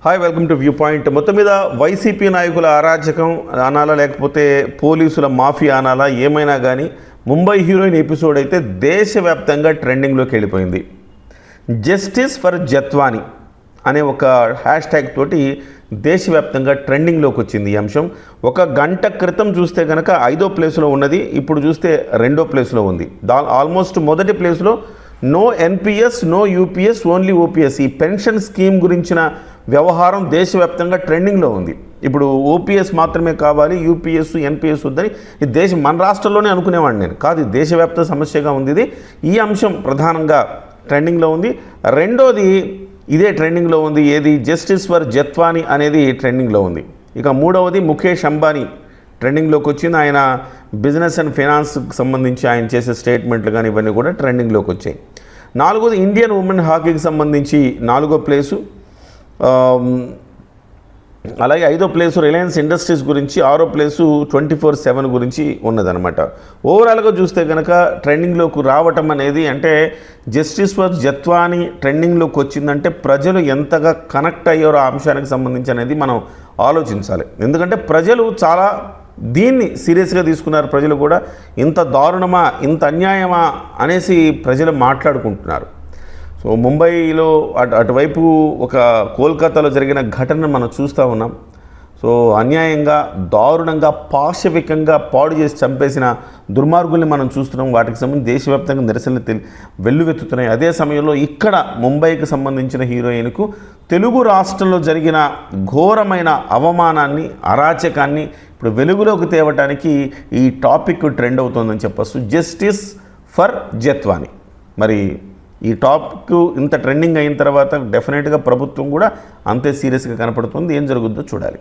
Hi, welcome to view point. మొత్తం మీద YCP నాయకుల అరాచకం అనాలా లేకపోతే పోలీసుల మాఫియా అనాలా ఏమైనా కానీ ముంబై హీరోయిన్ ఎపిసోడ్ అయితే దేశవ్యాప్తంగా ట్రెండింగ్లోకి వెళ్ళిపోయింది. జస్టిస్ ఫర్ జత్వాని అనే ఒక హ్యాష్ ట్యాగ్ తోటి దేశవ్యాప్తంగా ట్రెండింగ్లోకి వచ్చింది ఈ అంశం. ఒక గంట క్రితం చూస్తే కనుక 5వ ప్లేస్లో ఉన్నది, ఇప్పుడు చూస్తే 2వ ప్లేస్లో ఉంది. ఆల్మోస్ట్ మొదటి ప్లేస్లో no NPS, no UPS, only OPS ఈ పెన్షన్ స్కీమ్ గురించిన వ్యవహారం దేశవ్యాప్తంగా ట్రెండింగ్లో ఉంది. ఇప్పుడు ఓపీఎస్ మాత్రమే కావాలి, యూపీఎస్ ఎన్పిఎస్ వద్దని ఈ మన రాష్ట్రంలోనే అనుకునేవాడిని నేను, కాదు ఇది దేశవ్యాప్త సమస్యగా ఉంది. ఇది ఈ అంశం ప్రధానంగా ట్రెండింగ్లో ఉంది. రెండోది ఇదే ట్రెండింగ్లో ఉంది, ఏది జస్టిస్ ఫర్ జత్వాని అనేది ట్రెండింగ్లో ఉంది. ఇక మూడవది ముఖేష్ అంబానీ ట్రెండింగ్లోకి వచ్చింది. ఆయన బిజినెస్ అండ్ ఫైనాన్స్కి సంబంధించి ఆయన చేసే స్టేట్మెంట్లు కానీ ఇవన్నీ కూడా ట్రెండింగ్లోకి వచ్చాయి. నాలుగోది ఇండియన్ ఉమెన్ హాకీకి సంబంధించి 4వ ప్లేసు. అలాగే 5వ ప్లేసు రిలయన్స్ ఇండస్ట్రీస్ గురించి, 6వ ప్లేసు 24/7 గురించి ఉన్నదనమాట. ఓవరాల్గా చూస్తే కనుక ట్రెండింగ్లోకి రావటం అనేది, అంటే జస్టిస్ ఫర్ జత్వాని ట్రెండింగ్లోకి వచ్చిందంటే ప్రజలు ఎంతగా కనెక్ట్ అయ్యారో ఆ అంశానికి సంబంధించి అనేది మనం ఆలోచించాలి. ఎందుకంటే ప్రజలు చాలా దీన్ని సీరియస్గా తీసుకున్నారు. ప్రజలు కూడా ఇంత దారుణమా, ఇంత అన్యాయమా అనేసి ప్రజలు మాట్లాడుకుంటున్నారు. సో ముంబైలో అటువైపు ఒక కోల్కతాలో జరిగిన ఘటనను మనం చూస్తూ ఉన్నాం. సో అన్యాయంగా, దారుణంగా, పాశవికంగా పాడు చేసి చంపేసిన దుర్మార్గుల్ని మనం చూస్తున్నాం. వాటికి సంబంధించి దేశవ్యాప్తంగా నిరసనలు వెల్లువెత్తుతున్నాయి. అదే సమయంలో ఇక్కడ ముంబైకి సంబంధించిన హీరోయిన్కు తెలుగు రాష్ట్రంలో జరిగిన ఘోరమైన అవమానాన్ని, అరాచకాన్ని ఇప్పుడు వెలుగులోకి తేవటానికి ఈ టాపిక్ ట్రెండ్ అవుతుందని చెప్పొచ్చు. Justice for Jethwani. మరి ఈ టాపిక్ ఇంత ట్రెండింగ్ అయిన తర్వాత డెఫినెట్గా ప్రభుత్వం కూడా అంతే సీరియస్గా కనపడుతుంది. ఏం జరుగుతుందో చూడాలి.